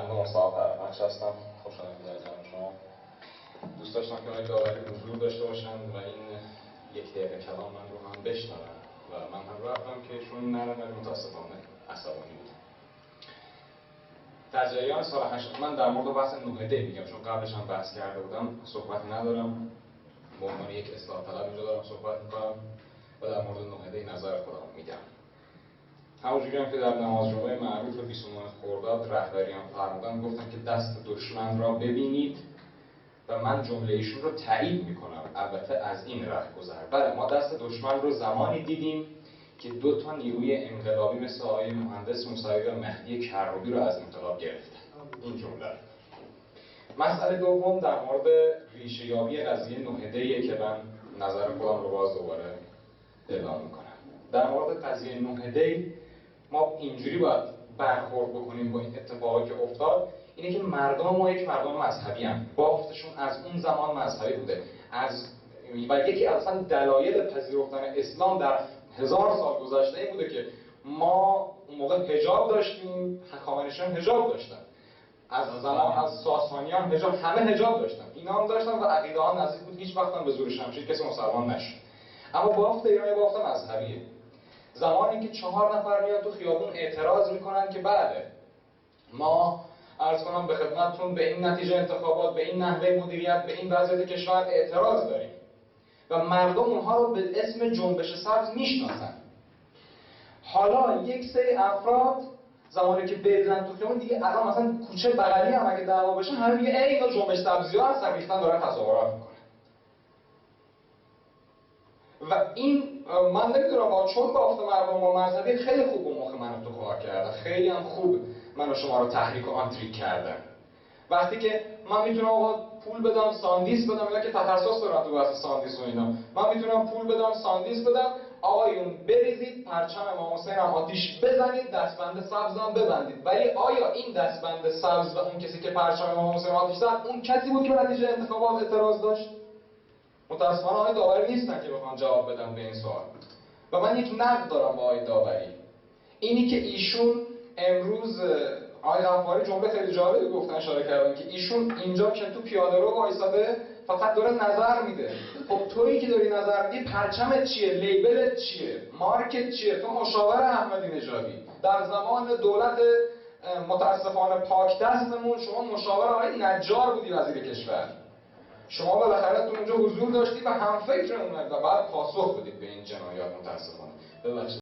من مصطفی فرهنگ هستم. خوشحالم که در جمع شما. دوست داشتم که آقای داوری حضور داشته باشن و این یک دقیقه کلام من رو هم بشنون و من هم رفتم که چون نرم ولی متاسفانه عصبانی بود. در جریان سال 80 من در مورد بحث نوحده میگم چون قبلش هم بحث کرده بودم، صحبتی ندارم. به عنوان یک اصلاح طلب اینجا دارم صحبت میکنم و در مورد نوحده نظر خودم میگم. همونجوری هم که در نماز جمعه معروف 29 خرداد رهبریان فرمودن، گفتن که دست دشمن را ببینید و من جمله ایشون رو تایید میکنم. البته از این رهگذر، بله ما دست دشمن رو زمانی دیدیم که دو تا نیروی انقلابی مثل آقای مهندس موسوی و مهدی کروبی رو از انقلاب گرفتن. این جمله. مسئله دوم در مورد ریشه‌یابی قضیه نوحده‌ایه که من نظر خودم رو باز دوباره اعلام میکنم. در مورد قضیه نوحده ما اینجوری باید برخورد بکنیم با این اتفاقی که افتاد، اینه که مردم ما یک مردم مذهبی هستند. بافتشون از اون زمان مذهبی بوده. و یکی از اصلا دلایل پذیرفتن اسلام در 1000 سال گذشته این بوده که ما اون موقع حجاب داشتیم، هخامنشیان حجاب داشتن. از زمان از ساسانیان حجاب، همه حجاب داشتن. اینا هم داشتن و عقیده ها نزدیک بود. هیچ وقت هم به زور شمشیر کسی مسلمان نشد. اما بافت ایران بافت مذهبیه. زمانی که 4 نفر میاد تو خیابون اعتراض میکنن که بله ما عرض کنم به خدمتتون به این نتیجه انتخابات، به این نحوه مدیریت، به این وضعیت کشور اعتراض داریم و مردم اونها رو به اسم جنبش سبز میشناسن. حالا یک سری افراد زمانی که بریزن تو خیابون دیگه الان مثلا کوچه بغلی هم اگه دعوا بشه همه میگه ای اینا جنبش سبزی‌ها هستن، ریختن دارن تظاهرات میکنن. و این من نمیدونم چون بافت مردم با مذهبی خیلی خوب اون موقع منو تو خواهر کردن، خیلی هم خوب منو شما رو تحریک و آنتریک کردن. وقتی که من میتونم آقا پول بدم ساندیس بدم، اینا که تخصص دارن تو بحث ساندیس و اینا، من میتونم پول بدم ساندیس بدم، آقایون بریزید پرچم امام حسین هم آتیش بزنید، دستبند سبز هم ببندید. ولی آیا این دستبند سبز و اون کسی که پرچم امام حسین آتیش زد اون کسی بود که به نتیجه انتخابات اعتراض داشت؟ متاسفانه آقای داوری نیستن که بخوان جواب بدن به این سوال. و من یک نقد دارم با آقای داوری، اینی که ایشون امروز آقای غفاری جمله خیلی جالبی گفتن، اشاره کردن که ایشون اینجا که تو پیاده رو وایساده فقط داره نظر میده. خب تویی که داری نظر میدی پرچمت چیه؟ لیبلت چیه؟ مارکت چیه؟ تو مشاور احمدی نژادی. در زمان دولت متاسفانه پاک دستمون شما مشاور آقای نجار بودی، وزیر کشور. شما بالاخره تو اونجا حضور داشتید و هم فکر اونها و بعد پاسخ بدید به این جنایات. متاسفانه ببخشید.